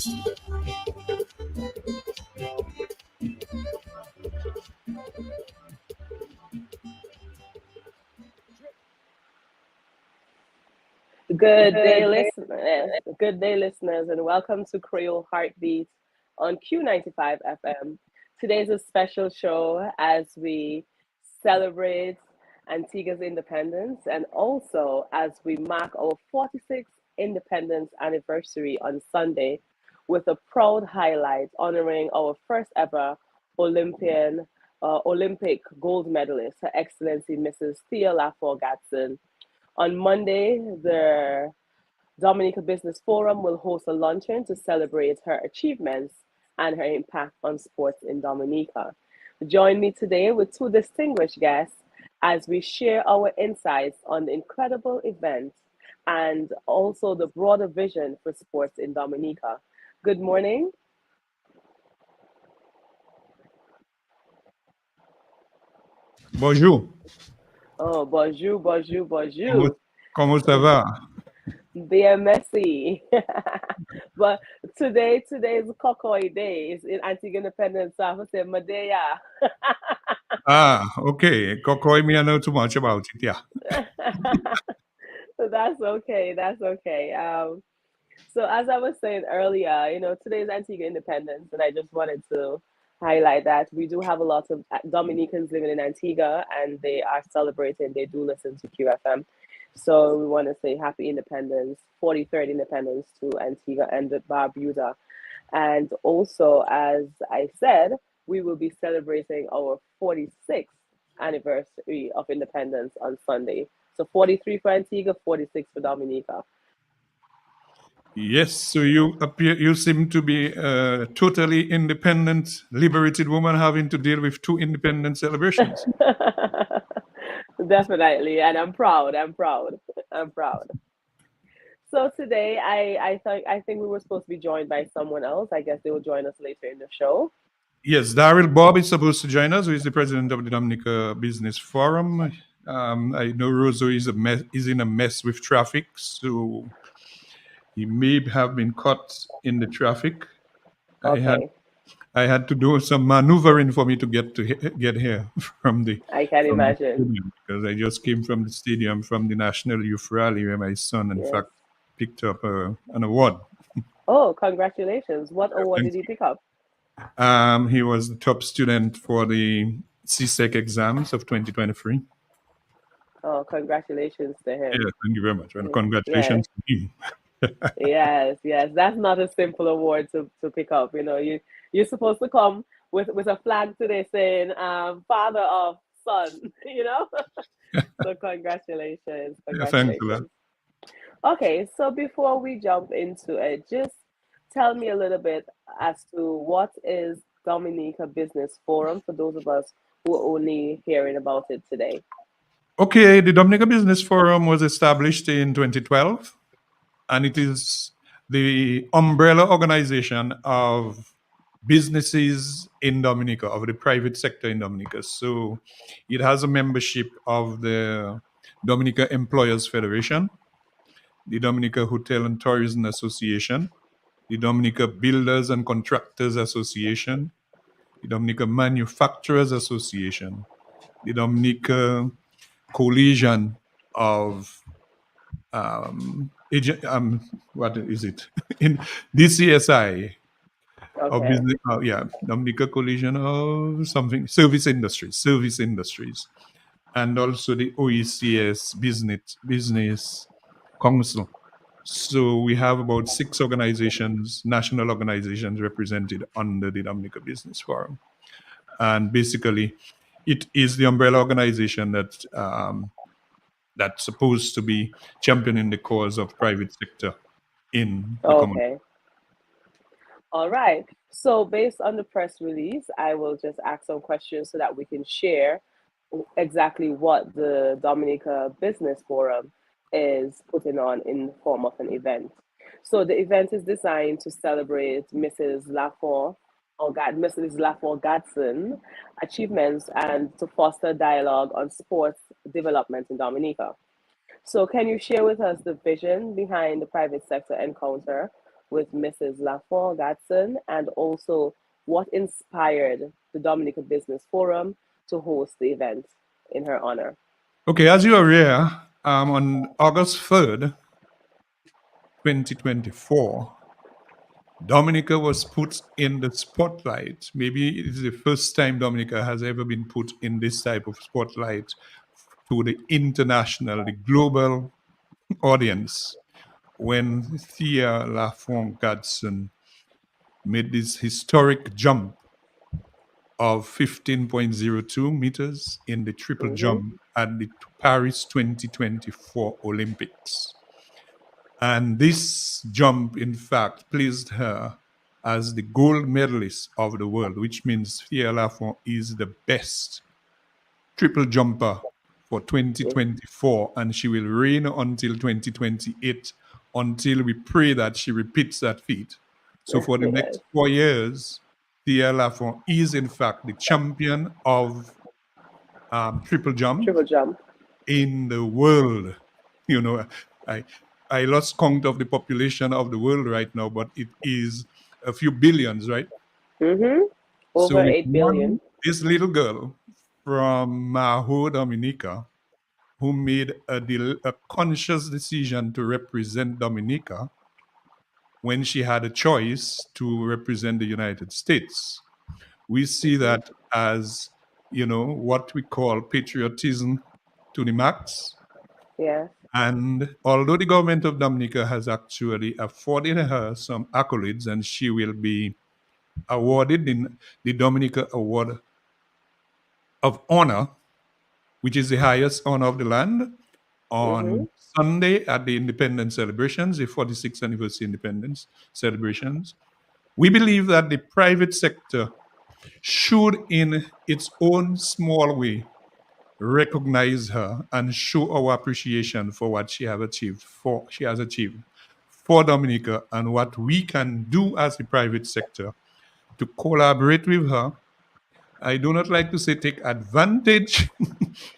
Good day, listeners. Good day, listeners, and welcome to Creole Heartbeat on Q95 FM. Today's a special show as we celebrate Antigua's independence and also as we mark our 46th independence anniversary on Sunday with a proud highlight honoring our first ever Olympian Olympic gold medalist, Her Excellency Mrs. Thea Lafour Gatson. On Monday, the Dominica Business Forum will host a luncheon to celebrate her achievements and her impact on sports in Dominica. Join me today with two distinguished guests as we share our insights on the incredible event and also the broader vision for sports in Dominica. Good morning. Bonjour. Oh, bonjour, bonjour, Comment, bonjour. comment ça va? Bien, merci. But today's Cocoy Day. It's in Antigua Independence. So I would say Madea. Ah, okay. Kokoi, me I know too much about it. Yeah. So that's okay. That's okay. So as I was saying earlier, today's Antigua Independence, and I just wanted to highlight that we do have a lot of Dominicans living in Antigua, and they are celebrating. They do listen to QFM. So we want to say happy independence, 43rd independence to Antigua and Barbuda. And also, as I said, we will be celebrating our 46th anniversary of independence on Sunday. So 43 for Antigua, 46 for Dominica. Yes. So you seem to be a totally independent, liberated woman having to deal with two independent celebrations. Definitely, and I'm proud. I'm proud. I'm proud. So today, I think we were supposed to be joined by someone else. I guess they will join us later in the show. Yes, Daryl Bob is supposed to join us, who is the president of the Dominica Business Forum. I know Rosso is in a mess with traffic, so he may have been caught in the traffic. I had Okay, I had to do some maneuvering for me to get here I can from the imagine. stadium because I just came from the stadium from the National Youth Rally where my son, in Yes. fact, picked up an award. Oh, congratulations! What award Thank did he pick up? you. He was the top student for the CSEC exams of 2023. Oh, congratulations to Yeah, him. thank you very much, and Yes, congratulations to him. yes, yes. That's not a simple award to pick up. You're supposed to come with a flag today saying father of son, So congratulations, Yeah, thanks a lot. congratulations. Okay, so before we jump into it, just tell me a little bit as to what is Dominica Business Forum for those of us who are only hearing about it today. Okay, the Dominica Business Forum was established in 2012, and it is the umbrella organization of businesses in Dominica, of the private sector in Dominica. So it has a membership of the Dominica Employers Federation, the Dominica Hotel and Tourism Association, the Dominica Builders and Contractors Association, the Dominica Manufacturers Association, the Dominica Coalition of what is it in DCSI of Okay. business? Yeah, Dominica Coalition of something service industries, and also the OECS Business Council. So we have about 6 national organizations represented under the Dominica Business Forum, and basically, it is the umbrella organization that's supposed to be championing the cause of private sector in the community. Okay. All right. So based on the press release, I will just ask some questions so that we can share exactly what the Dominica Business Forum is putting on in the form of an event. So the event is designed to celebrate Mrs. Lafour Gadson achievements and to foster dialogue on sports development in Dominica. So can you share with us the vision behind the private sector encounter with Mrs. Lafont Gatson, and also what inspired the Dominica Business Forum to host the event in her honor. Okay, as you are aware, on August 3rd, 2024, Dominica was put in the spotlight. Maybe it is the first time Dominica has ever been put in this type of spotlight to the international, the global audience when Thea Lafont Gadson made this historic jump of 15.02 meters in the triple Mm-hmm. jump at the Paris 2024 Olympics. And this jump, in fact, placed her as the gold medalist of the world, which means Thea Lafont is the best triple jumper for 2024, and she will reign until 2028 until we pray that she repeats that feat. So for the Yes. next 4 years, Thea Lafont is in fact the champion of triple jump Triple jump. in the world. You know, I I lost count of the population of the world right now, but it is a few billions, right? Mm-hmm. So Over we 8 won billion. this little girl from Maho, Dominica, who made a conscious decision to represent Dominica when she had a choice to represent the United States. We see Mm-hmm. that as, what we call patriotism to the max. Yes. And although the government of Dominica has actually afforded her some accolades, and she will be awarded the Dominica Award of Honor, which is the highest honor of the land, Mm-hmm. on Sunday at the independence celebrations, the 46th anniversary independence celebrations. We believe that the private sector should, in its own small way, recognize her and show our appreciation for what she has achieved for Dominica, and what we can do as the private sector to collaborate with her. I do not like to say take advantage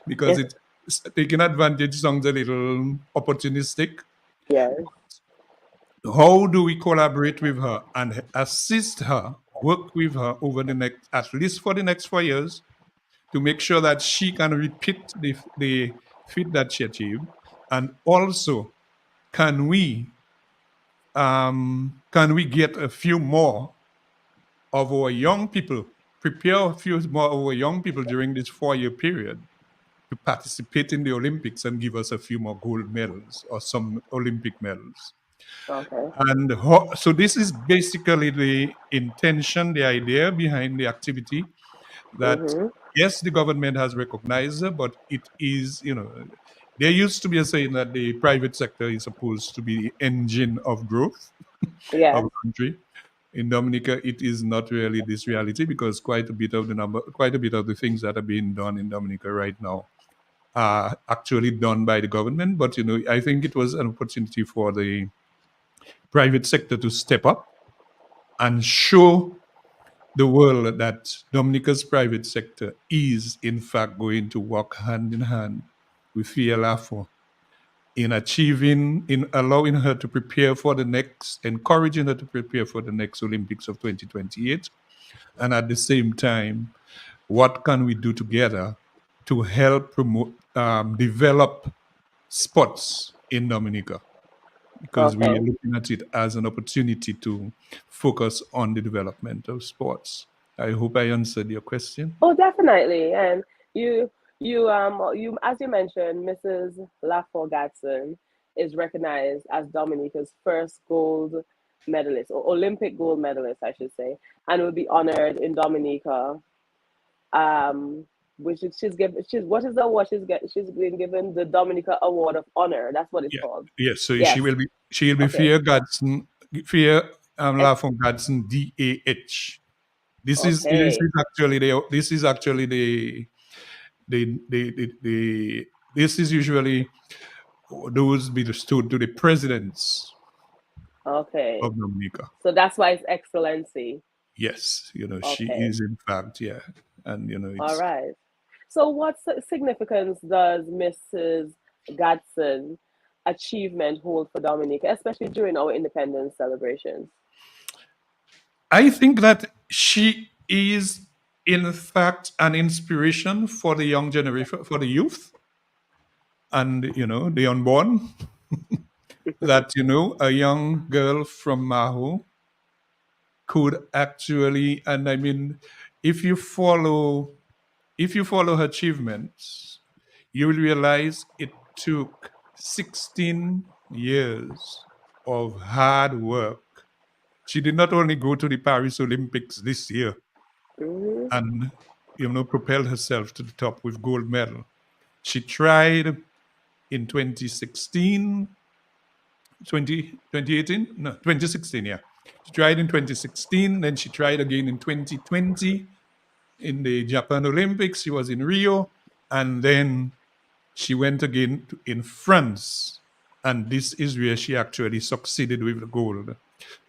because taking advantage sounds a little opportunistic. Yes. How do we collaborate with her and assist her, work with her over the next, at least for the next 4 years, to make sure that she can repeat the feat that she achieved? And also, can we get a few more of our young people, prepare a few more of our young people during this 4 year period to participate in the Olympics and give us a few more gold medals or some Olympic medals? Okay. And so this is basically the intention, the idea behind the activity, that Mm-hmm. yes, the government has recognized her, but it is, there used to be a saying that the private sector is supposed to be the engine of growth of Yes. a country. In Dominica, it is not really this reality, because quite a bit of the things that are being done in Dominica right now are actually done by the government. But I think it was an opportunity for the private sector to step up and show the world that Dominica's private sector is, in fact, going to work hand in hand with FIALAFO in allowing her to prepare for the next, encouraging her to prepare for the next Olympics of 2028. And at the same time, what can we do together to help promote, develop sports in Dominica? Because we are Okay. looking at it as an opportunity to focus on the development of sports. I hope I answered your question. Oh, definitely. And you, as you mentioned, Mrs. Lafont Gatson is recognized as Dominica's first gold medalist, or Olympic gold medalist, I should say, and will be honored in Dominica. Um, which is, she's what is the award she's been given? The Dominica Award of Honor. That's what it's Yeah. called. Yes. So Yes. she will be Okay. Fear Gadson, Fear Ex- Lafon Gadson DAH. okay. This is actually the this is usually those be bestowed to the presidents Okay. of Dominica. So that's why it's Excellency. Yes, she Okay. is in fact, yeah, and All it's right. So, what significance does Mrs. Gadsden achievement hold for Dominica, especially during our independence celebrations? I think that she is, in fact, an inspiration for the young generation, for the youth, and the unborn. That a young girl from Maho could actually, and I mean, if you follow if you follow her achievements, you will realize it took 16 years of hard work. She did not only go to the Paris Olympics this year Hmm. and propel herself to the top with gold medal. She tried in 2016, 2018, no, 2016, yeah. She tried in 2016, then she tried again in 2020 in the Japan Olympics. She was in Rio, and then she went again in France, and this is where she actually succeeded with the gold.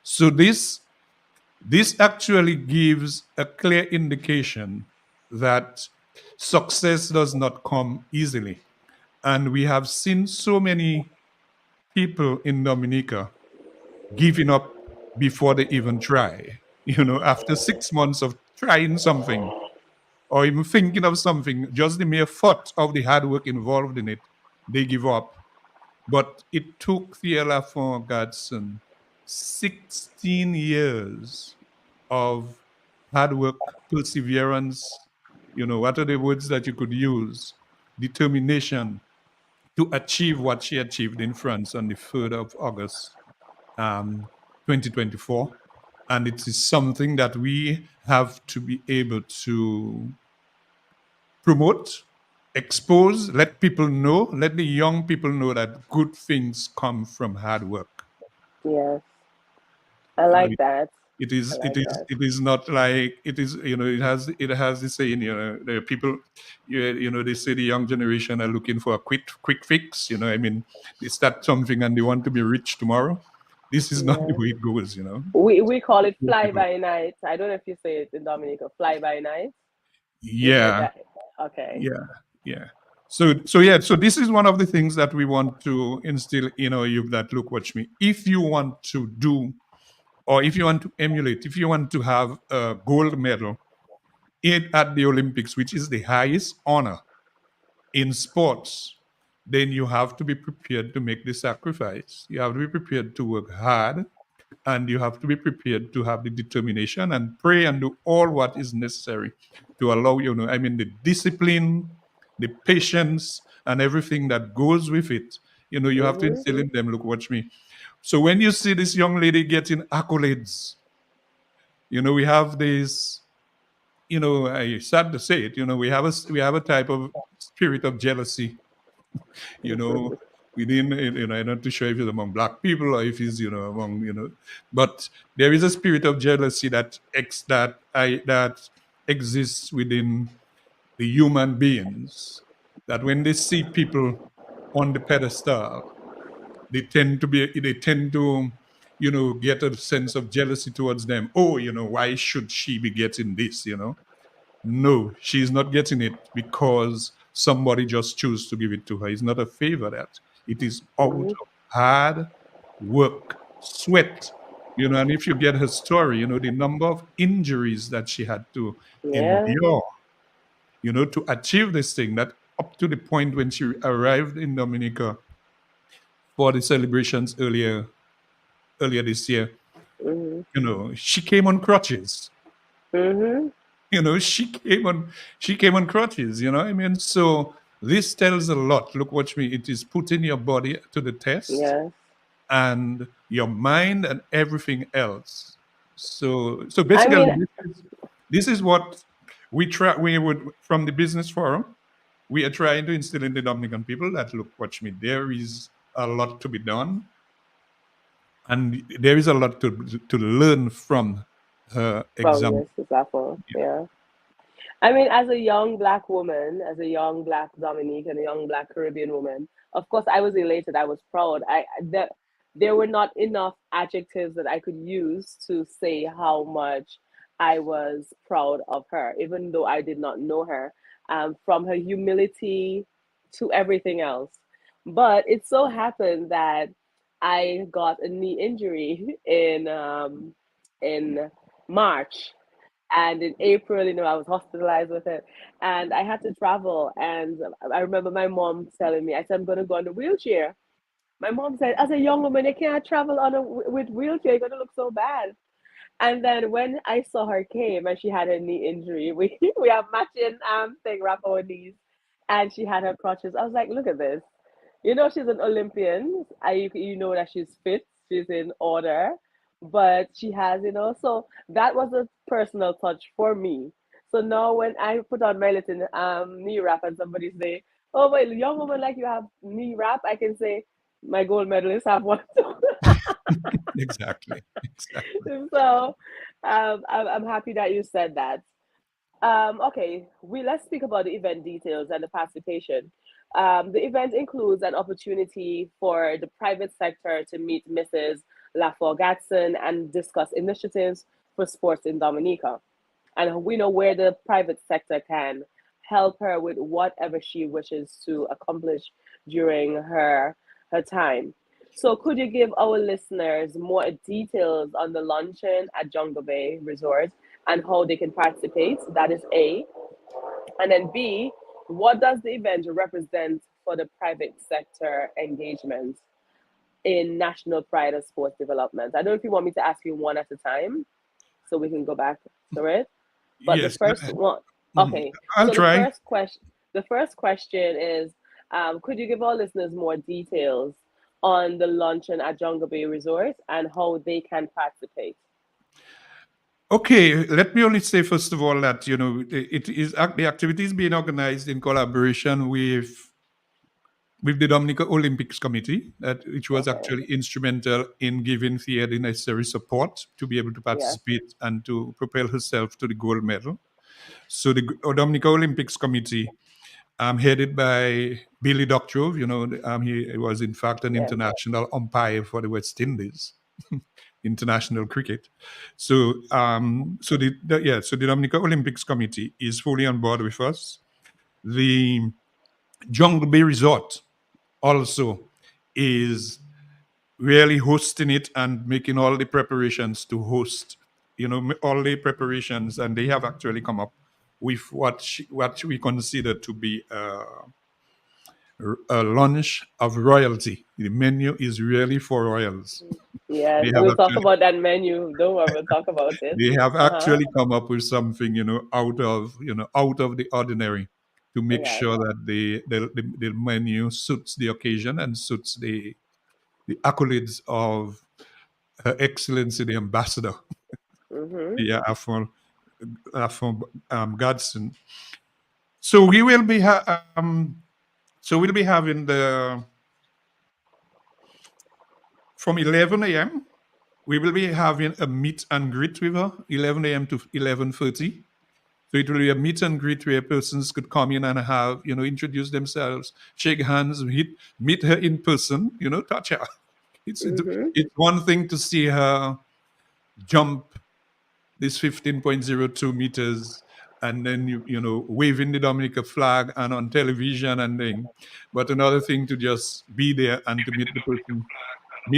So this actually gives a clear indication that success does not come easily. And we have seen so many people in Dominica giving up before they even try. After 6 months of trying something or even thinking of something, just the mere thought of the hard work involved in it, they give up. But it took Fiela Fon Godson 16 years of hard work, perseverance, what are the words that you could use? Determination to achieve what she achieved in France on the 3rd of August, um, 2024. And it is something that we have to be able to promote, expose, let people know, let the young people know that good things come from hard work. Yes, I You know, like that. it I is it like is that. it is not like it is it has this saying, the people, they say the young generation are looking for a quick fix. I mean, they start something and they want to be rich tomorrow. This is not the Yeah. way it goes. We call it fly by night. I don't know if you say it in Dominica, fly by night. Is it Yeah, that? Okay. yeah, yeah. So this is one of the things that we want to instill in our youth, that look, watch me. If you want to do, or if you want to emulate, if you want to have a gold medal at the Olympics, which is the highest honor in sports, then you have to be prepared to make the sacrifice. You have to be prepared to work hard, and you have to be prepared to have the determination and pray and do all what is necessary to allow, I mean, the discipline, the patience, and everything that goes with it. You have to Mhm. instill in them, look, watch me. So when you see this young lady getting accolades, we have this, I sad to say it, we have a type of spirit of jealousy, you know, within, I'm not too sure if it's among black people or if it's, among, but there is a spirit of jealousy that exists within the human beings, that when they see people on the pedestal, they tend to get a sense of jealousy towards them. Oh, why should she be getting this? No, she's not getting it because somebody just chose to give it to her. It's not a favor, that it is out Mhm. of hard work, sweat. And if you get her story, the number of injuries that she had to Yeah. endure, to achieve this thing, that up to the point when she arrived in Dominica for the celebrations earlier this year, Mhm. she came on crutches. Mhm. She came on crutches. I mean, so this tells a lot. Look, watch me. It is putting your body to the test, Yes. and your mind and everything else. So I basically, mean, this is what we would from the business forum. We are trying to instill in the Dominican people that, look, watch me. There is a lot to be done, and there is a lot to learn from her from example. this example, yeah. I mean, as a young black woman, as a young black Dominican, a young black Caribbean woman, of course, I was elated. I was proud. There were not enough adjectives that I could use to say how much I was proud of her, even though I did not know her. From her humility to everything else. But it so happened that I got a knee injury in March, and in April, I was hospitalized with it, and I had to travel. And I remember my mom telling me, I said, I'm going to go on a wheelchair. My mom said, as a young woman, you can't travel with wheelchair. You're going to look so bad. And then when I saw her came and she had a knee injury, we have matching thing wrap our knees, and she had her crutches. I was like, look at this. She's an Olympian. You know that she's fit, she's in order, but she has, so that was a personal touch for me. So now when I put on my little knee wrap and somebody say, "Oh, well, young woman like you have knee wrap," I can say, "My gold medalists have one too." Exactly. Exactly. So I'm happy that you said that. Okay, let's speak about the event details and the participation. The event includes an opportunity for the private sector to meet Mrs. Laforgatson and discuss initiatives for sports in Dominica. And we know where the private sector can help her with whatever she wishes to accomplish during her time. So, could you give our listeners more details on the luncheon at Jungle Bay Resort and how they can participate? That is A. And then B, what does the event represent for the private sector engagement in national pride of sports development? I don't know if you want me to ask you one at a time so we can go back to it. But the Yes. first one, Mhm. okay. I'll So try. the first question is, could you give our listeners more details on the luncheon at Jungle Bay Resort and how they can participate? Okay, let me only say first of all that it is the activity is being organized in collaboration with the Dominica Olympics Committee, which was Okay. actually instrumental in giving Thea the necessary support to be able to Yes. participate and to propel herself to the gold medal. So the Dominica Olympics Committee, headed by Billy Doctrove, he was in fact an Yes. international umpire for the West Indies, international cricket. So the Dominica Olympics Committee is fully on board with us. The Jungle Bay Resort also is really hosting it and making all the preparations to host, all the preparations, and they have actually come up with what we consider to be a lunch of royalty. The menu is really for royals. Yes. They have We'll talk actually about that menu. Don't worry, we'll talk about it. they have Uh-huh. actually come up with something, out of the ordinary, to make Yes. sure that the menu suits the occasion and suits the accolades of Her Excellency the Ambassador, Mm-hmm. yeah, Afon Godson. So we will be we'll be having the from 11 a.m. We will be having a meet and greet with her, 11 a.m. to 11:30. So it will be a meet and greet where persons could come in and have, introduce themselves, shake hands, meet her in person, touch her. Mm-hmm. It's one thing to see her jump this 15.02 meters and then waving the Dominica flag and on television and then, but another thing to just be there and to meet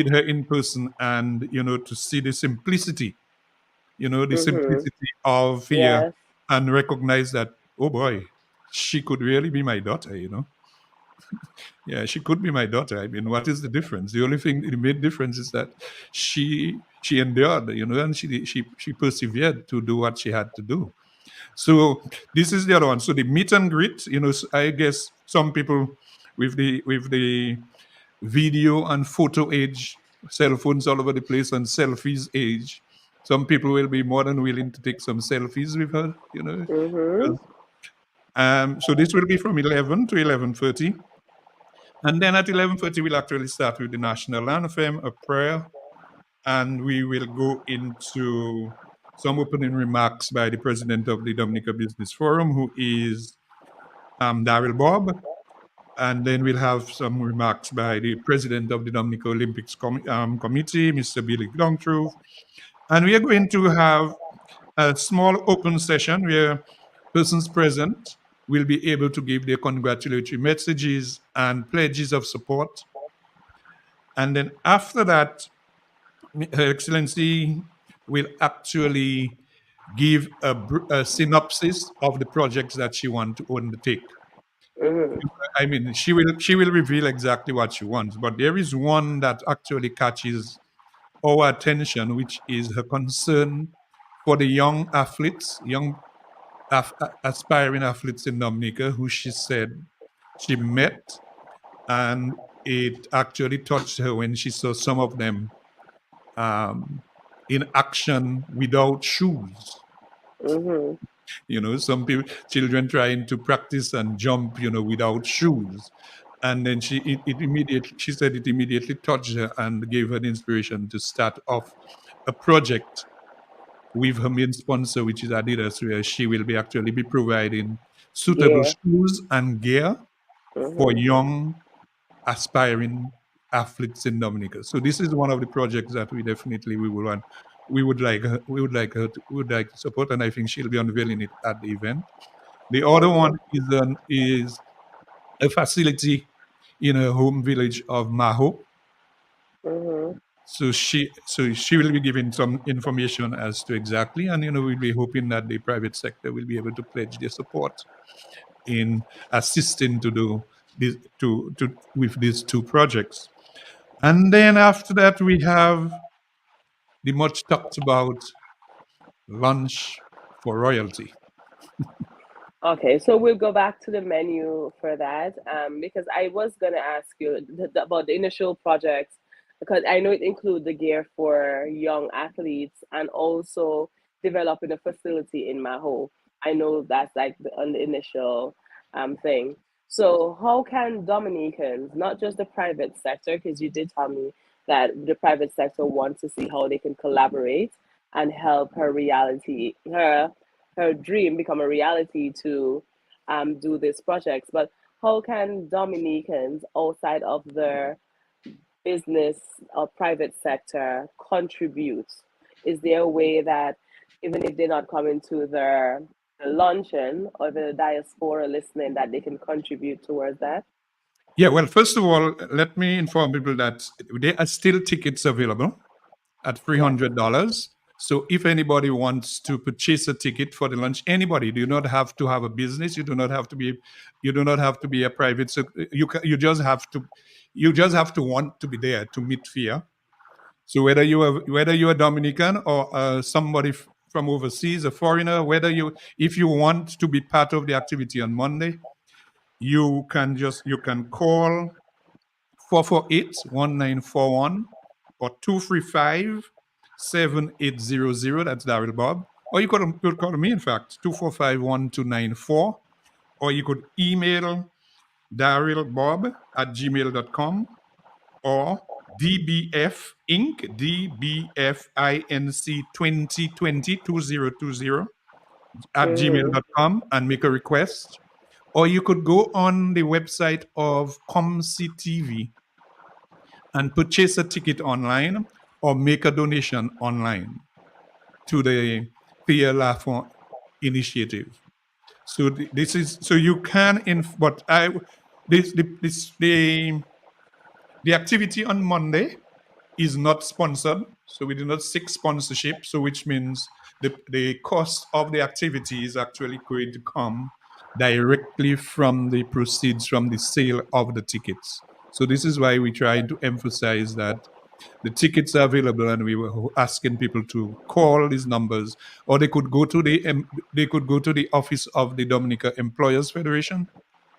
her in person, and to see the Mm-hmm. simplicity of here, Yes. and recognize that, oh boy, she could really be my daughter. Yeah, she could be my daughter. I mean, what is the difference? The only thing, the main difference is that she endured, and she persevered to do what she had to do. So this is the other one. So the meet and greet, I guess some people with the video and photo age, cell phones all over the place, and selfies age. Some people will be more than willing to take some selfies with her, Mm-hmm. because so this will be from 11 to 11:30. And then at 11:30, we'll actually start with the national anthem, a prayer, and we will go into some opening remarks by the president of the Dominica Business Forum, who is Daryl Bob. And then we'll have some remarks by the president of the Dominica Olympics Committee, Mr. Billy Longtrove. And we are going to have a small open session where persons present will be able to give their congratulatory messages and pledges of support. And then after that, Her Excellency will actually give a synopsis of the projects that she wants to undertake. Mhm. I mean, she will reveal exactly what she wants, but there is one that actually catches our attention, which is her concern for the young athletes, young aspiring athletes in Dominica, who she said she met, and it actually touched her when she saw some of them um, in action without shoes. Mhm. Some people, children trying to practice and jump, without shoes. And then she said it immediately touched her and gave her the inspiration to start off a project with her main sponsor, which is Adidas, where she will be actually be providing suitable Yeah. shoes and gear for Mhm. young aspiring athletes in Dominica. So this is one of the projects that we definitely we would like to support, and I think she'll be unveiling it at the event. The other one Mhm. is a facility in her home village of Maho. Mhm. So she will be giving some information as to exactly, and we'll be hoping that the private sector will be able to pledge their support in assisting to do this to with these two projects. And then after that, we have the much talked about lunch for royalty. Okay, so we'll go back to the menu for that, because I was gonna ask you about the initial projects, because I know it includes the gear for young athletes and also developing a facility in Maho. I know that's like on the initial thing. So how can Dominicans, not just the private sector, because you did tell me that the private sector wants to see how they can collaborate and help her dream become a reality to do these projects. But how can Dominicans outside of their business or private sector contribute? Is there a way that even if they're not coming to the luncheon or the diaspora listening, that they can contribute towards that? Yeah, well, first of all, let me inform people that there are still tickets available at Yeah. $300. So if anybody wants to purchase a ticket for the lunch, anybody, you do not have to have a business. You do not have to be a private. So you just have to want to be there to meet Fia. So whether you're a Dominican or somebody from overseas, a foreigner, if you want to be part of the activity on Monday, you can call 448-1941 or 235-7800. That's Daryl Bob. Or you could call me, in fact, 245-1294. Or you could email darylbob@gmail.com or DBF Inc., DBFINC 2020 at Mm-hmm. gmail.com and make a request. Or you could go on the website of ComC TV and purchase a ticket online or make a donation online to the Fear Laugh initiative. So this is so you can but I this the activity on Monday is not sponsored, so we do not seek sponsorship. So which means the cost of the activity is actually going to come directly from the proceeds from the sale of the tickets. So this is why we try to emphasize that the tickets are available, and we were asking people to call these numbers, or they could go to the office of the Dominica Employers Federation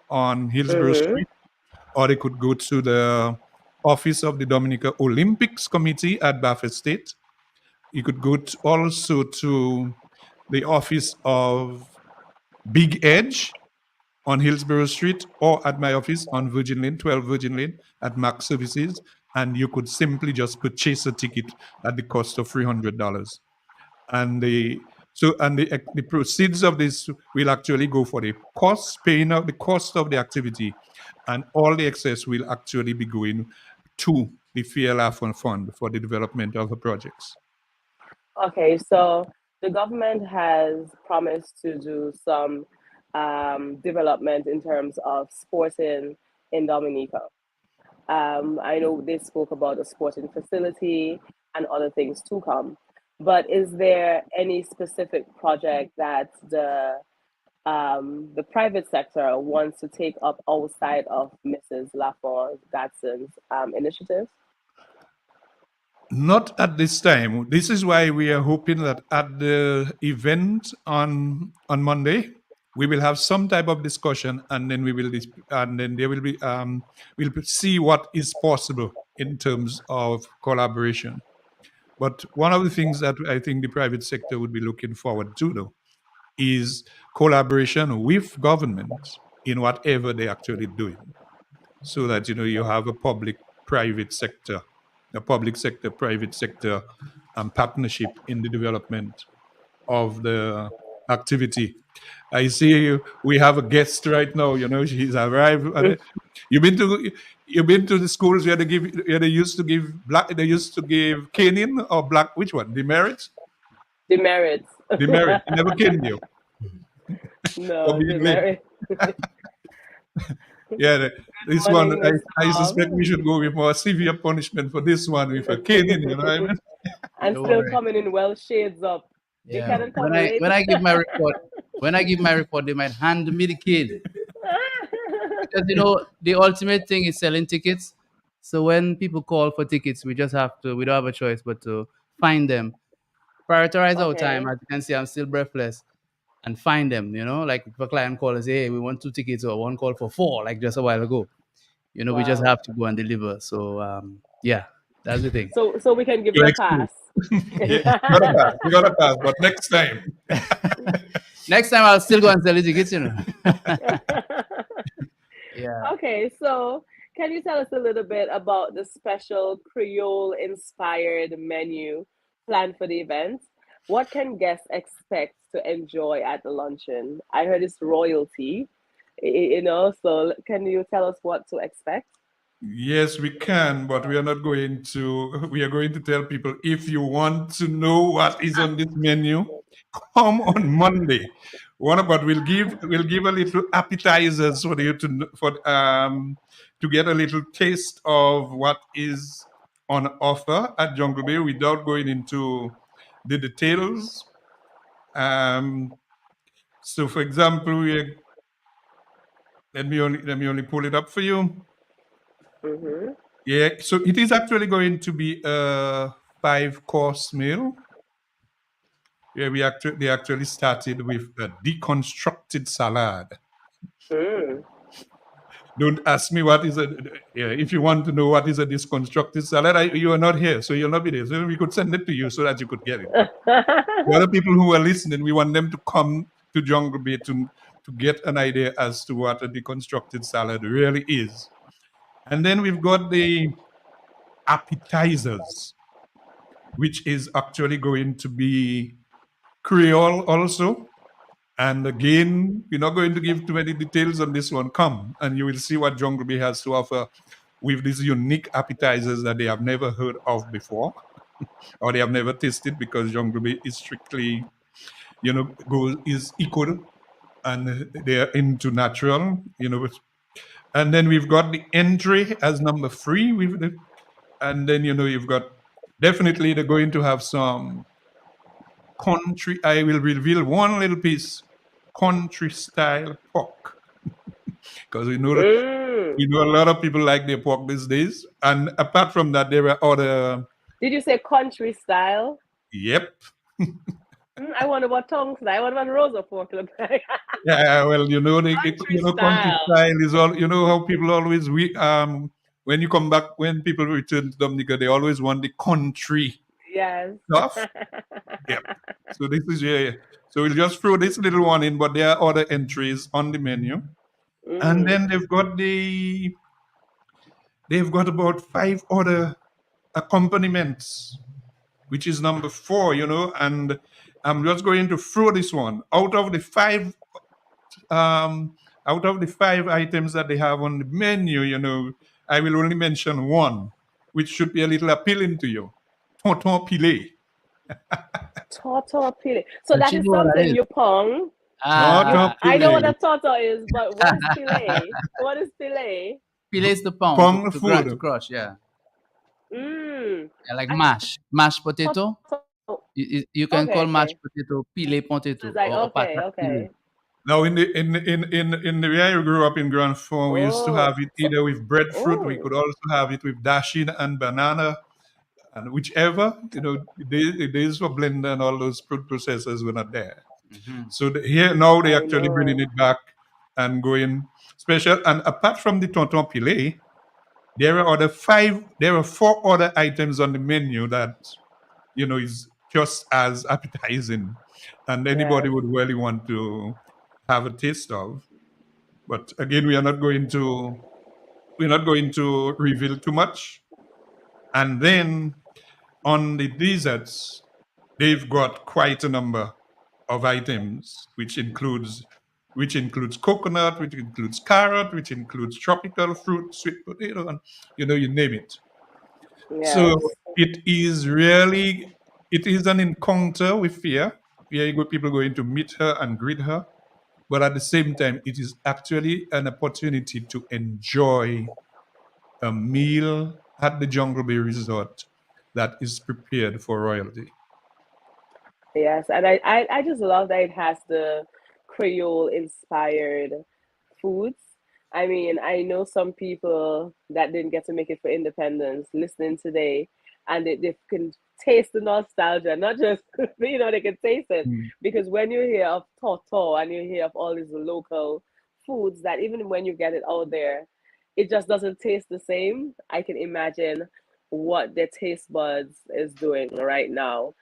on Hillsborough Mm-hmm. Street, or they could go to the office of the Dominica Olympics Committee at Baffert State. You could go also to the office of Big Edge on Hillsborough Street, or at my office on Virgin Lane, 12 Virgin Lane at Max Services, and you could simply just purchase a ticket at the cost of $300. And the proceeds of this will actually go for the cost, paying out the cost of the activity, and all the excess will actually be going to the FLAF fund for the development of the projects. Okay, so the government has promised to do some development in terms of sporting in Dominica. I know they spoke about a sporting facility and other things to come. But is there any specific project that the private sector wants to take up outside of Mrs. Lafont Gadsden's initiatives? Not at this time. This is why we are hoping that at the event on Monday, we will have some type of discussion, and then and then there will be we'll see what is possible in terms of collaboration. But one of the things that I think the private sector would be looking forward to, though, is collaboration with government in whatever they're actually doing, so that you have a public-private sector, a public sector, private sector, partnership in the development of the activity. I see we have a guest right now. She's arrived. You've been to you've been to the schools where they used to give black. They used to give caning or black. Which one? Demerit. Demerits. Demerit. They never caned you for No, being late. demerit. Yeah, Good this one, morning, Miss I suspect we Tom. should go with more severe punishment for this one with a caning, you know what I mean? And Don't still worry. coming in well shades up. They Yeah. cannot When come I late. when I give my report, they might hand me the kid because the ultimate thing is selling tickets. So when people call for tickets, we don't have a choice but to find them, prioritize our time. Okay. As you can see, I'm still breathless and find them. Like if a client calls and say, "Hey, we want two tickets," or one call for four, like just a while ago. We just Wow. have to go and deliver. So yeah, that's the thing. So we can give you You're a excused. pass. Yeah, you got a pass. You got a pass, but next time. Next time I'll still go and sell the tickets. Yeah. Okay, so can you tell us a little bit about the special Creole inspired menu planned for the event? What can guests expect to enjoy at the luncheon? I heard it's royalty, so can you tell us what to expect? Yes, we can, but we are not going to. We are going to tell people, if you want to know what is on this menu, come on Monday. But we'll give a little appetizers for you to get a little taste of what is on offer at Jungle Bay without going into the details. Um, so, for example, let me only pull it up for you. Mm-hmm. Yeah, so it is actually going to be a 5-course meal. Yeah, they actually started with a deconstructed salad. Mm. Don't ask me what is a. Yeah, if you want to know what is a deconstructed salad, you are not here, so you'll not be there. So we could send it to you so that you could get it. But the other people who are listening, we want them to come to Jungle Bay to get an idea as to what a deconstructed salad really is. And then we've got the appetizers, which is actually going to be Creole also. And again, we're not going to give too many details on this one. Come and you will see what Jungle Bee has to offer with these unique appetizers that they have never heard of before or they have never tasted, because Jungle Bee is strictly, is equal, and they're into natural. And then we've got the entry as number 3 and then you've got, definitely they're going to have some country. I will reveal one little piece: country style pork, because Mm. we know a lot of people like their pork these days. And apart from that, there are other. Did you say country style? Yep. I wonder what tongue style. I wonder what Rosa pork look like. Yeah, well, Country country style. style is all. You know how people always when you come back, when people return to Dominica, they always want the country Yes. stuff. Yep. So this is, yeah. So we'll just throw this little one in, but there are other entries on the menu. And Mm. then they've got about 5 other accompaniments, which is number 4, and I'm just going to throw this one out of the 5 items that they have on the menu. I will only mention one, which should be a little appealing to you: tonton pilé. Tortilla pili. So And that she is know what that something is. you pong. Tonton I know what Pile. a toto is, but what is filet? What is filet? Filet's the pound Pong to food. crush. Yeah. Mmm. Yeah, like I mashed potato. toto. You can call Okay. mashed potato pile I was potato like, or okay, patat pile. okay. Now, in the way I grew up in Grand Fond, we used to Oh, have it so, either with breadfruit. We oh, could also have it with dasheen and banana, and whichever. The days for blender and all those food processors were not there. Hmm. So here now they I actually bringing know. it back and going special. And apart from the tonton pilet, there are four other items on the menu that is just as appetizing, and anybody Yes, would really want to have a taste of. But again, we're not going to reveal too much. And then on the desserts, they've got quite a number of items, which includes coconut, which includes carrot, which includes tropical fruit, sweet potato, and you name it. So yes, it is an encounter with fear. People going to meet her and greet her, but at the same time, it is actually an opportunity to enjoy a meal at the Jungle Bay Resort that is prepared for royalty. yes. And I just love that it has the Creole inspired foods. I mean, I know some people that didn't get to make it for independence listening today, and they can taste the nostalgia, not just, they can taste it. Mm. Because when you hear of Toto and you hear of all these local foods, that even when you get it out there, it just doesn't taste the same. I can imagine what their taste buds is doing right now.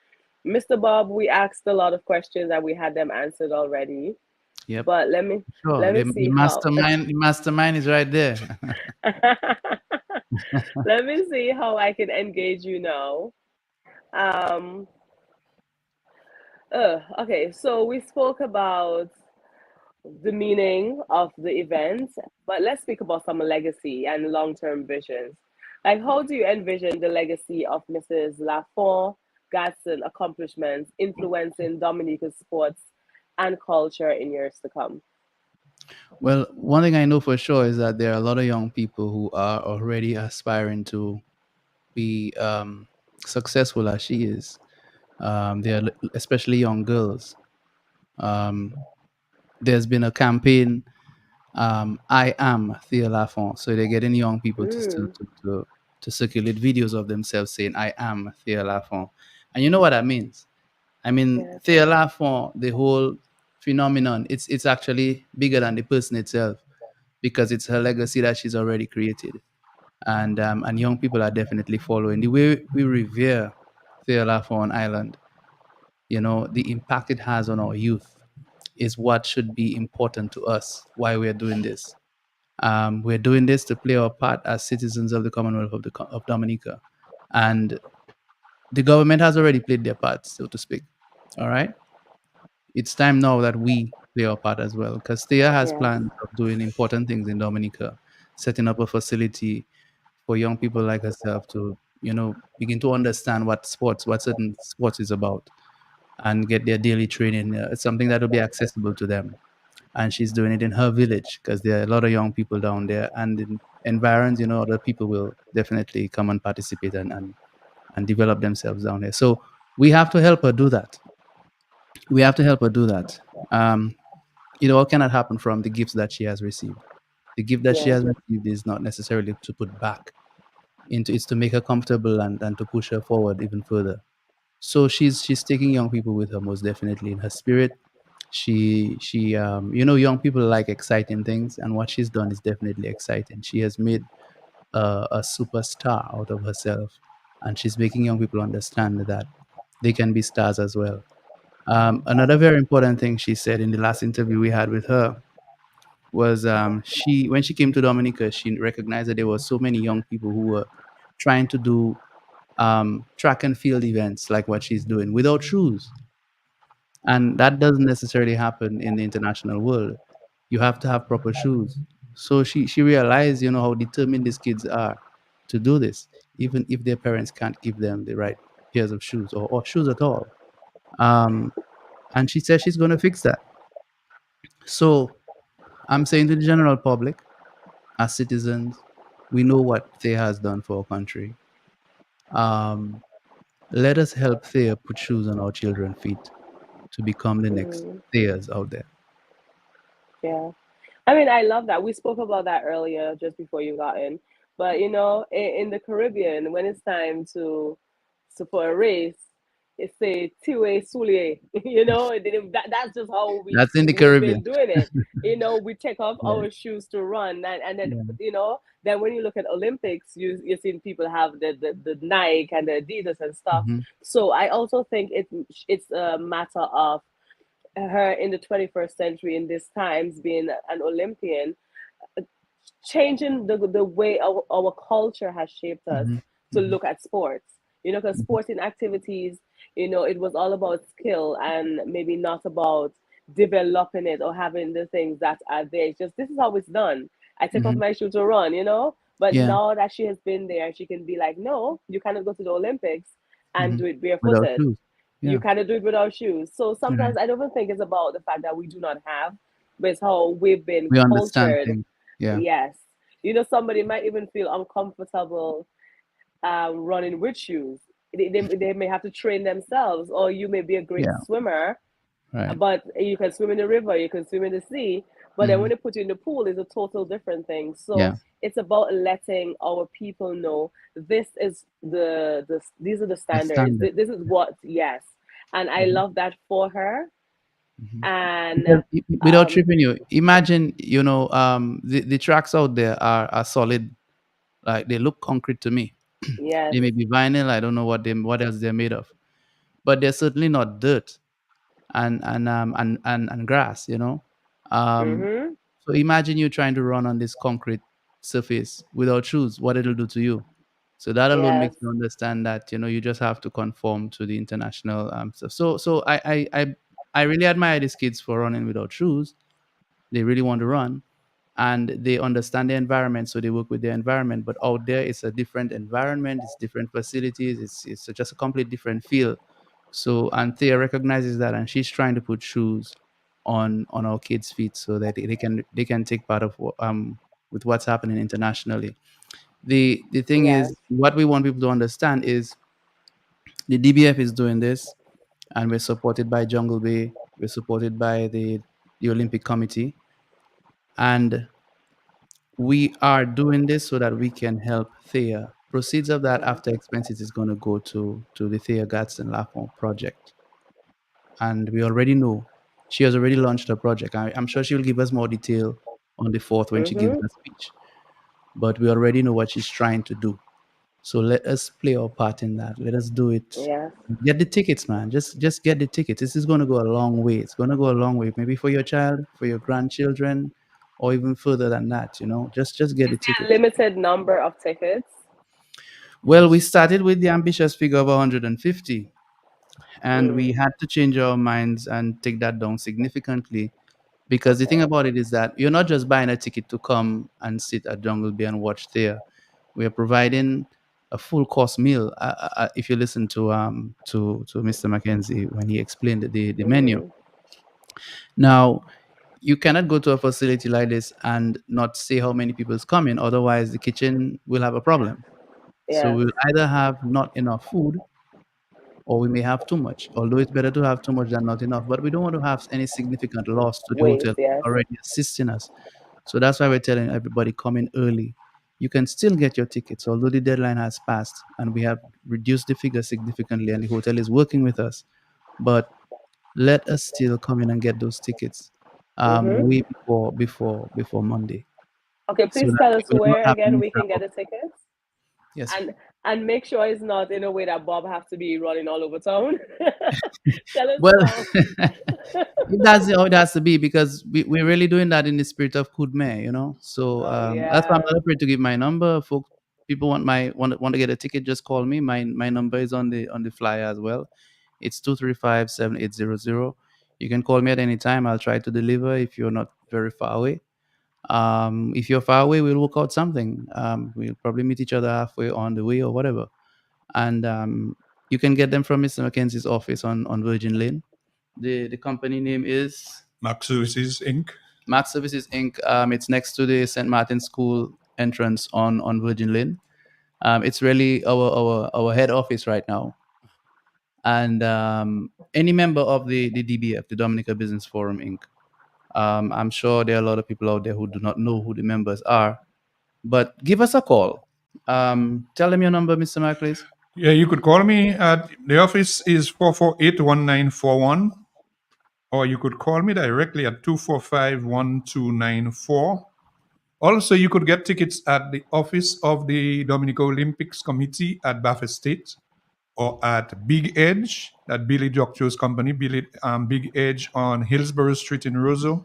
Mr. Bob, we asked a lot of questions and we had them answered already. Yep. But let me Sure. let me The see how mastermind is right there. let me see how I can engage you now. Um okay, so we spoke about the meaning of the event, but let's speak about some legacy and long-term visions. Like, how do you envision the legacy of Mrs. Lafont Gatson accomplishments influencing Dominica's sports and culture in years to come? Well, one thing I know for sure is that there are a lot of young people who are already aspiring to be successful as she is. There are especially young girls. Um, there's been a campaign, I am Thea Lafont. So they're getting young people Mm, to circulate videos of themselves saying, I am Thea Lafont. And you know what that means? I mean, yes, Thea Lafont, the whole phenomenon, it's actually bigger than the person itself because it's her legacy that she's already created. And young people are definitely following. The way we revere Thea Lafont on Island, the impact it has on our youth is what should be important to us why we're doing this. We're doing this to play our part as citizens of the Commonwealth of Dominica. And the government has already played their part, so to speak. All right. It's time now that we play our part as well. Because Thea has yes, plans of doing important things in Dominica, setting up a facility for young people like herself to, begin to understand what certain sports is about and get their daily training. It's something that will be accessible to them. And she's doing it in her village because there are a lot of young people down there. And in environs, other people will definitely come and participate and develop themselves down there. So we have to help her do that. We have to help her do that. It all cannot happen from the gifts that she has received. The gift that she yes, has received is not necessarily to put back into it's to make her comfortable and to push her forward even further. So she's taking young people with her most definitely in her spirit. Young people like exciting things, and what she's done is definitely exciting. She has made a superstar out of herself, and she's making young people understand that they can be stars as well. Another very important thing she said in the last interview we had with her was she when she came to Dominica, she recognized that there were so many young people who were trying to do track and field events like what she's doing without shoes, and that doesn't necessarily happen in the international world. You have to have proper shoes. So she realized, how determined these kids are to do this, even if their parents can't give them the right pairs of shoes or shoes at all. Um, and she says she's going to fix that. So I'm saying to the general public, as citizens, we know what Thea has done for our country. Um, Let us help Thea put shoes on our children's feet to become the next Mm-hmm. Theas out there. Yeah. I mean, I love that. We spoke about that earlier just before you got in. But in the Caribbean, when it's time to for a race, it's a two-way soulier. That's just how That's in the we've Caribbean. been doing it. We take off Yeah, our shoes to run, and then yeah. then when you look at Olympics, you see people have the Nike and the Adidas and stuff. Hmm. So I also think it's a matter of her in the 21st century in these times being an Olympian, changing the way our culture has shaped us Hmm. to Hmm. look at sports. Because sporting activities, it was all about skill and maybe not about developing it or having the things that are there. It's just this is how it's done. I take off Hmm. my shoe to run. But Yeah. now that she has been there, she can be like, no, you cannot go to the Olympics and Hmm. do it Without barefooted. shoes. You Yeah. cannot do it without shoes. So Right. sometimes I don't even think it's about the fact that we do not have, but it's how we've been We understand cultured. things. Yeah. Yes. Somebody might even feel uncomfortable running with shoes. They may have to train themselves, or you may be a great Yeah. swimmer, Right. but you can swim in the river, you can swim in the sea. But then Hmm. when they put you in the pool, it's a total different thing. So Yeah. it's about letting our people know this is these are the The standards. standard. This is what, yes. And I Hmm. love that for her. Hmm. And Because without um, tripping you, imagine, the tracks out there are solid. Like they look concrete to me. yes. They may be vinyl. I don't know what else they're made of, but they're certainly not dirt and grass. Um, Mm-hmm. so imagine you trying to run on this concrete surface without shoes. What it'll do to you. So that alone Yes. makes you understand that you just have to conform to the international stuff. So I really admire these kids for running without shoes. They really want to run, and they understand the environment, so they work with the environment. But out there it's a different environment, it's different facilities, it's just a complete different feel. So Anthea recognizes that, and she's trying to put shoes on our kids feet so that they can take part of with what's happening internationally. The thing Yes. is, what we want people to understand is the DBF is doing this, and we're supported by Jungle Bay, we're supported by the Olympic Committee, and we are doing this so that we can help Thea. Proceeds of that Yes. after expenses is going to go to the Thea Gadsden Lafont project. And we already know she has already launched her project. I'm sure she will give us more detail on the 4th when she gives Mm-hmm. her speech. But we already know what she's trying to do. So let us play our part in that. Let us do it. Yes. Get the tickets, man. Just get the tickets. This is going to go a long way. It's going to go a long way. Maybe for your child, for your grandchildren, or even further than that. Just get the A tickets. limited number of tickets. Well, we started with the ambitious figure of 150, and we Mm. had to change our minds and take that down significantly. Because the thing Okay. about it is that you're not just buying a ticket to come and sit at Jungle Bay and watch there. We are providing a full course meal. If you listen to Mr. Mackenzie when he explained the menu. Mm-hmm. Now, you cannot go to a facility like this and not say how many people is coming. Otherwise, the kitchen will have a problem. So Yes. we'll either have not enough food, or we may have too much. Although it's better to have too much than not enough, but we don't want to have any significant loss to the hotel Waste. Yes. already assisting us. So that's why we're telling everybody come in early. You can still get your tickets, although the deadline has passed, and we have reduced the figure significantly, and the hotel is working with us. But let us still come in and get those tickets Mm-hmm. way before Monday, Okay. so Please that tell we us will not where have to again miss we can get out. the tickets, Yes. and make sure it's not in a way that Bob have to be running all over town. Tell us Well, how. that's how it has to be, because we're really doing that in the spirit of Kudme. So Oh that's why I'm yeah. not afraid to give my number. Folks, people want to get a ticket, just call me. My number is on the flyer as well. It's 235-7800. You can call me at any time. I'll try to deliver if you're not very far away. If you're far away, we'll work out something. We'll probably meet each other halfway on the way or whatever. And you can get them from Mr. Mackenzie's office on Virgin Lane. The company name is Mac Services Inc. Max Services Inc. It's next to the St. Martin School entrance on Virgin Lane. It's really our head office right now. And any member of the DBF, the Dominica Business Forum Inc. I'm sure there are a lot of people out there who do not know who the members are, but give us a call. Tell them your number, Mr. Mark, please. Yeah, you could call me at the office is 448-1941, or you could call me directly at 245-1294. Also, you could get tickets at the office of the Dominican Olympics Committee at Bath State, or at Big Edge, that Billy Doctor's company, Big Edge on Hillsborough Street in Roseau,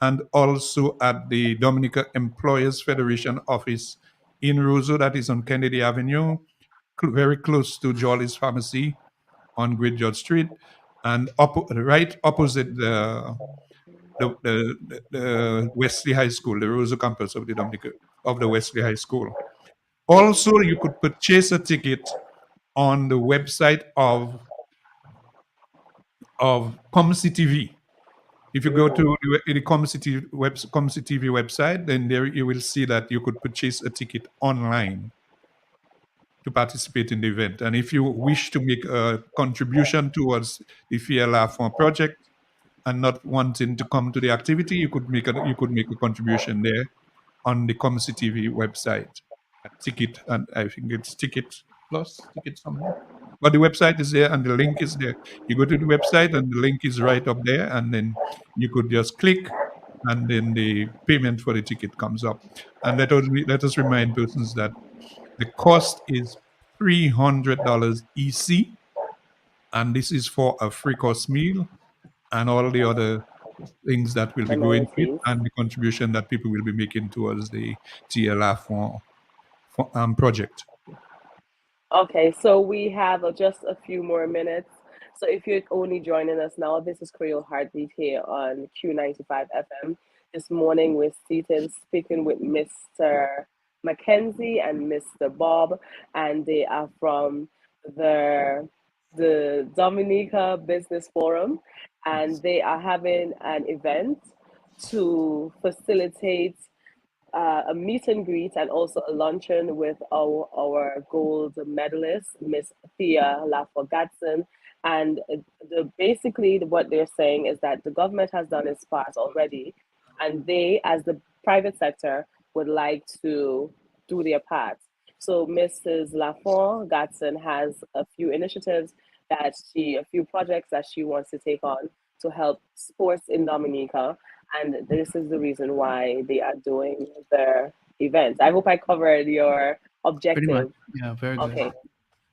and also at the Dominica Employers Federation office in Roseau, that is on Kennedy Avenue, very close to Jolly's Pharmacy on Great George Street, and right opposite the Wesley High School, the Roseau campus of the Dominica of the Wesley High School. Also, you could purchase a ticket on the website of Comcy TV. If you go to the Comcy TV website, then there you will see that you could purchase a ticket online to participate in the event. And if you wish to make a contribution towards the Fear Laugh project and not wanting to come to the activity, you could make a contribution there on the Comcy TV website. Ticket, and I think it's Ticket Plus, Ticket something. But the website is there and the link is there. You go to the website and the link is right up there, and then you could just click, and then the payment for the ticket comes up. And let us remind persons that the cost is $300 EC, and this is for a free course meal and all the other things that will be going with, Amenities. and the contribution that people will be making towards the TLR project. Okay, so we have just a few more minutes. So if you're only joining us now, this is Creole Heartbeat here on Q95 FM. This morning we're seated speaking with Mr. Mackenzie and Mr. Bob, and they are from the Dominica Business Forum, and they are having an event to facilitate a meet and greet and also a luncheon with our gold medalist, Miss Thea Laffogatson. And basically, what they're saying is that the government has done its part already, and they, as the private sector, would like to do their part. So Mrs. Lafont Gatson has a few projects that she wants to take on to help sports in Dominica, and this is the reason why they are doing their event. I hope I covered your Pretty much. objective. Yeah, very good. Okay.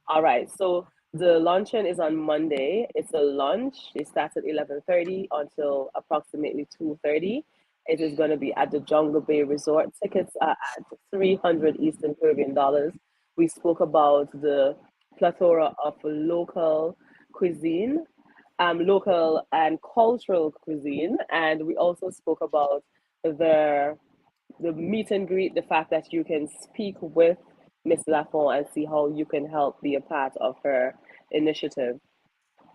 All right. So the luncheon is on Monday. It's a lunch. It starts at 11:30 until approximately 2:30. It is going to be at the Jungle Bay Resort. Tickets are at 300 Eastern Caribbean dollars. We spoke about the plethora of local and cultural cuisine, and we also spoke about the the meet and greet, the fact that you can speak with Miss Lafont and see how you can help be a part of her initiative.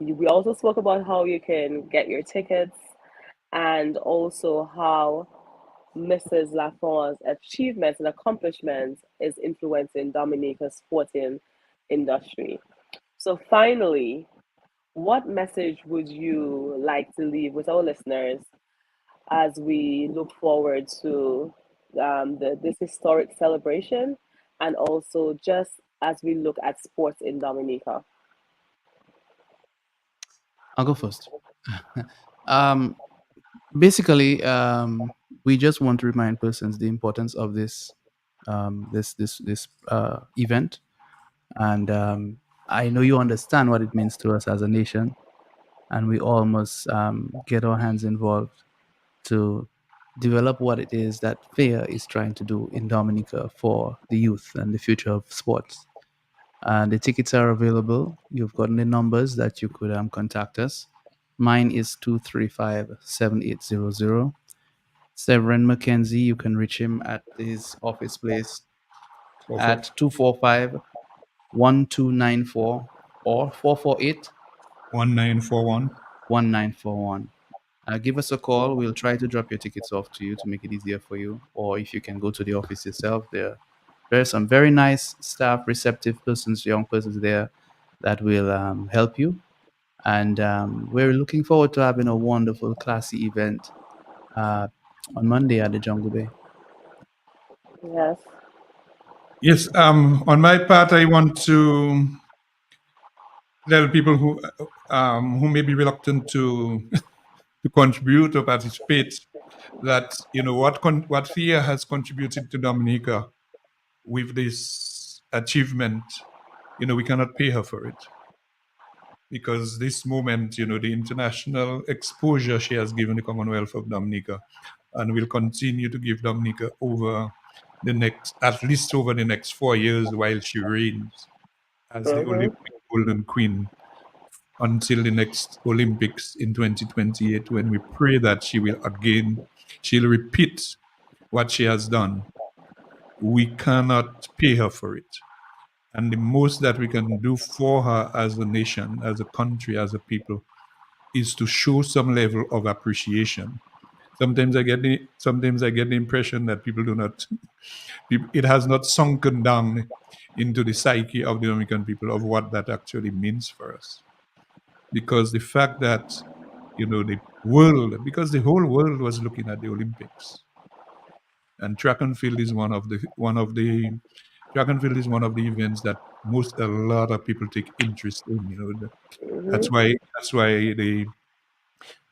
We also spoke about how you can get your tickets and also how Mrs. Lafont's achievements and accomplishments is influencing Dominica's sporting industry. So finally, what message would you like to leave with our listeners as we look forward to this historic celebration, and also just as we look at sports in Dominica? I'll go first. um, Basically, we just want to remind persons the importance of this event, and I know you understand what it means to us as a nation, and we all must get our hands involved to develop what it is that FAIR is trying to do in Dominica for the youth and the future of sports. And the tickets are available. You've gotten the numbers that you could contact us. Mine is 235-7800. Severin McKenzie, you can reach him at his office place at 245-1294 or 448 1941. 1941. Give us a call. We'll try to drop your tickets off to you to make it easier for you. Or if you can go to the office yourself, there are some very nice staff, receptive persons, young persons there that will help you. And we're looking forward to having a wonderful, classy event uh, on Monday at the Jungle Bay. Yes. Yes. On my part, I want to tell people who may be reluctant to to contribute or participate that what FIA has contributed to Dominica with this achievement. We cannot pay her for it, because this moment, the international exposure she has given the Commonwealth of Dominica, and will continue to give Dominica at least over the next 4 years while she reigns as the Mm-hmm. Olympic Golden Queen, until the next Olympics in 2028, when we pray that she'll repeat what she has done. We cannot pay her for it. And the most that we can do for her as a nation, as a country, as a people, is to show some level of appreciation. Sometimes I get the impression that people do not, it has not sunken down into the psyche of the Dominican people of what that actually means for us. Because the fact that, because the whole world was looking at the Olympics, and track and field is one of the events that a lot of people take interest in. That's Mm-hmm. why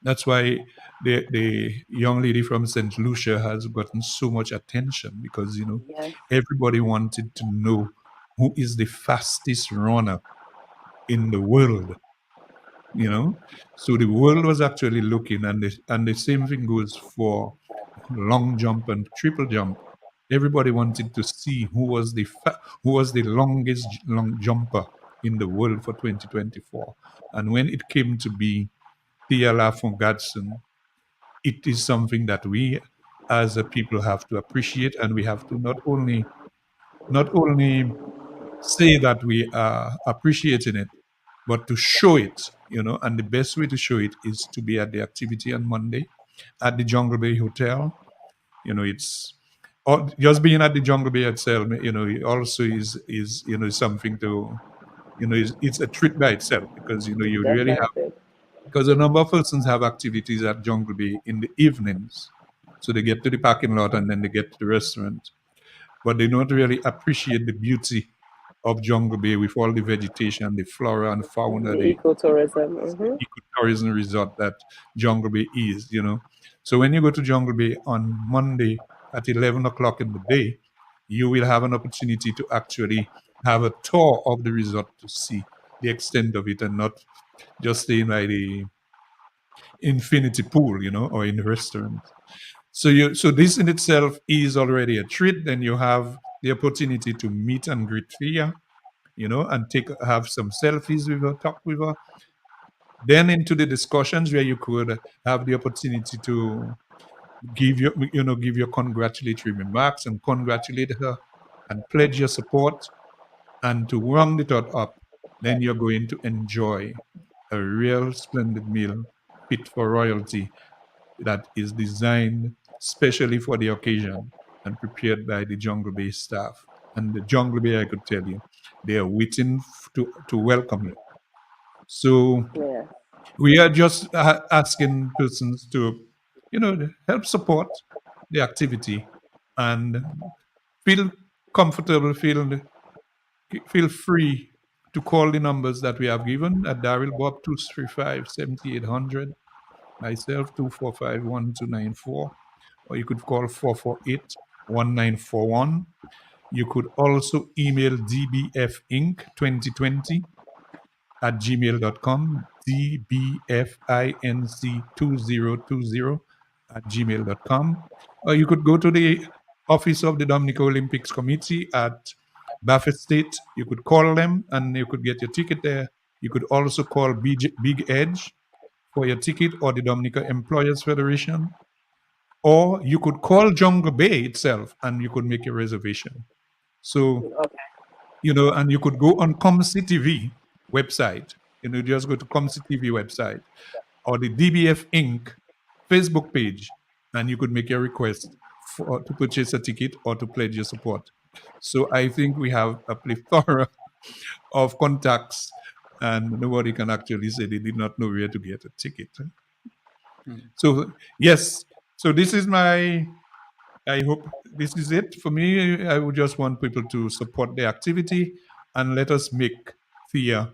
that's why the young lady from St. Lucia has gotten so much attention, because Yes. everybody wanted to know who is the fastest runner in the world. So the world was actually looking, and the same thing goes for long jump and triple jump. Everybody wanted to see who was the longest long jumper in the world for 2024. And when it came to be Thea Lafont Gadsden, it is something that we as a people have to appreciate, and we have to not only say that we are appreciating it, but to show it. And the best way to show it is to be at the activity on Monday at the Jungle Bay Hotel. It's just being at the Jungle Bay itself. It also is something to, it's a treat by itself, because you really have, Definitely. because a number of persons have activities at Jungle Bay in the evenings. So they get to the parking lot and then they get to the restaurant, but they don't really appreciate the beauty of Jungle Bay with all the vegetation, the flora and fauna, The the ecotourism. Mm-hmm. ecotourism resort that Jungle Bay is. So when you go to Jungle Bay on Monday at 11 o'clock in the day, you will have an opportunity to actually have a tour of the resort to see the extent of it, and not just staying by the infinity pool, or in the restaurant. So this in itself is already a treat. Then you have the opportunity to meet and greet Fia, and have some selfies with her, talk with her. Then into the discussions where you could have the opportunity to give your congratulatory remarks and congratulate her and pledge your support. And to round it all up, then you're going to enjoy a real splendid meal fit for royalty, that is designed specially for the occasion and prepared by the Jungle Bay staff. And the Jungle Bay, I could tell you, they are waiting to welcome you. So Yeah. we are just asking persons to, help support the activity, and feel comfortable, feel free to call the numbers that we have given at Daryl Bob 235-7800, myself 245-1294, or you could call 448-1941. You could also email dbfinc2020 at gmail.com, dbfinc2020 at gmail.com. Or you could go to the office of the Dominican Olympics Committee at Baffert State. You could call them and you could get your ticket there. You could also call Big Edge for your ticket, or the Dominica Employers Federation. Or you could call Jungle Bay itself and you could make a reservation. So, Okay. and you could go on ComC TV website. Just go to ComC TV website, or the DBF Inc. Facebook page, and you could make your request to purchase a ticket or to pledge your support. So I think we have a plethora of contacts, and nobody can actually say they did not know where to get a ticket. So yes, so this is my. I hope this is it for me. I would just want people to support the activity and let us make Thea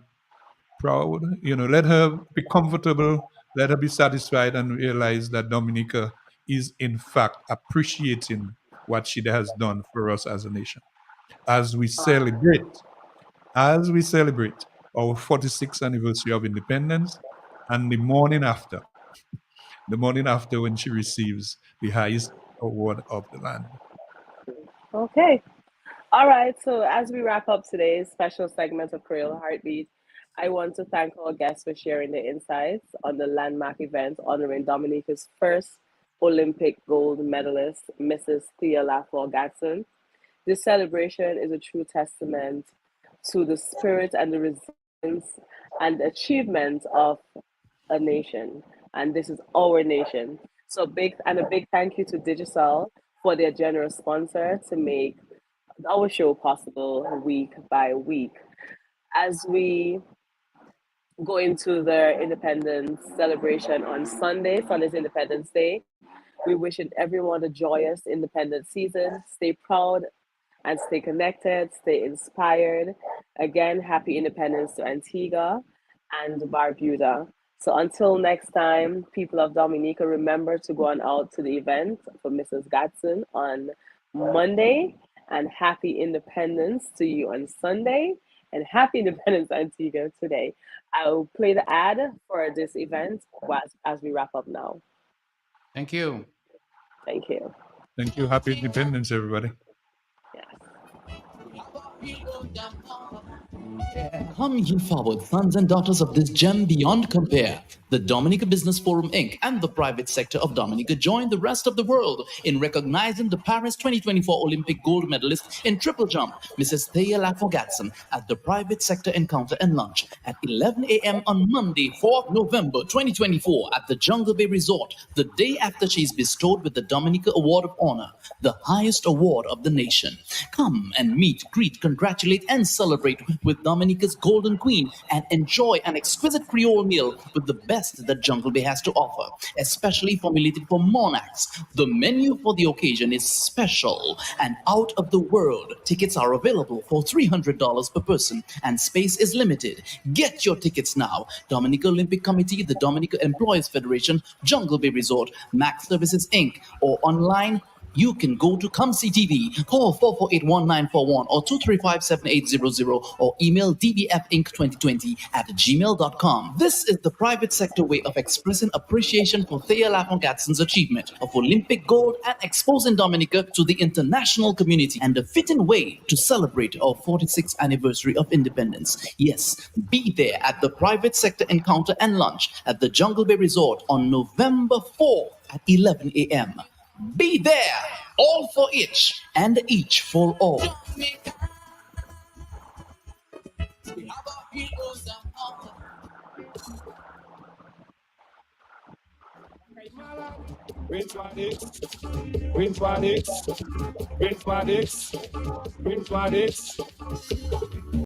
proud. Let her be comfortable, let her be satisfied, and realize that Dominica is in fact appreciating what she has done for us as a nation. As we celebrate, as we celebrate our 46th anniversary of independence, and the morning after when she receives the highest award of the land. Okay. All right. So as we wrap up today's special segment of Creole Heartbeat, I want to thank our guests for sharing their insights on the landmark event honoring Dominica's first Olympic gold medalist, Mrs. Thea Lafleur Gatson. This celebration is a true testament to the spirit and the resilience and achievement of a nation. And this is our nation. So a big thank you to Digicel for their generous sponsor to make our show possible week by week. As we go into the independence celebration on Sunday, Sunday's Independence Day, we wish everyone a joyous independence season. Stay proud and stay connected, stay inspired. Again, happy independence to Antigua and Barbuda. So until next time, people of Dominica, remember to go on out to the event for Mrs. Gatson on Monday. And happy independence to you on Sunday. And happy Independence Antigua today. I'll play the ad for this event as we wrap up now. Thank you. Thank you. Thank you. Happy independence, everybody. Come ye forward, sons and daughters of this gem beyond compare. The Dominica Business Forum Inc. and the private sector of Dominica join the rest of the world in recognizing the Paris 2024 Olympic gold medalist in triple jump, Mrs. Thea Lafleur at the private sector encounter and lunch at 11 a.m. on Monday, 4th November 2024 at the Jungle Bay Resort, the day after she is bestowed with the Dominica Award of Honor, the highest award of the nation. Come and meet, greet, congratulate, and celebrate with Dominica's Golden Queen and enjoy an exquisite Creole meal with the best that Jungle Bay has to offer, especially formulated for monarchs. The menu for the occasion is special and out of the world. Tickets are available for $300 per person and space is limited. Get your tickets now. Dominica Olympic Committee, the Dominica Employees Federation, Jungle Bay Resort, Max Services Inc., or online. You can go to Come See TV, call 448-1941 or 235-7800 or email dbfinc2020@gmail.com. This is the private sector way of expressing appreciation for Thea Lafleur achievement of Olympic gold and exposing Dominica to the international community and a fitting way to celebrate our 46th anniversary of independence. Yes, be there at the private sector encounter and lunch at the Jungle Bay Resort on November 4th at 11 a.m. Be there, all for each and each for all. Rinse my dicks, rinse my dicks, rinse my dicks, rinse my dicks.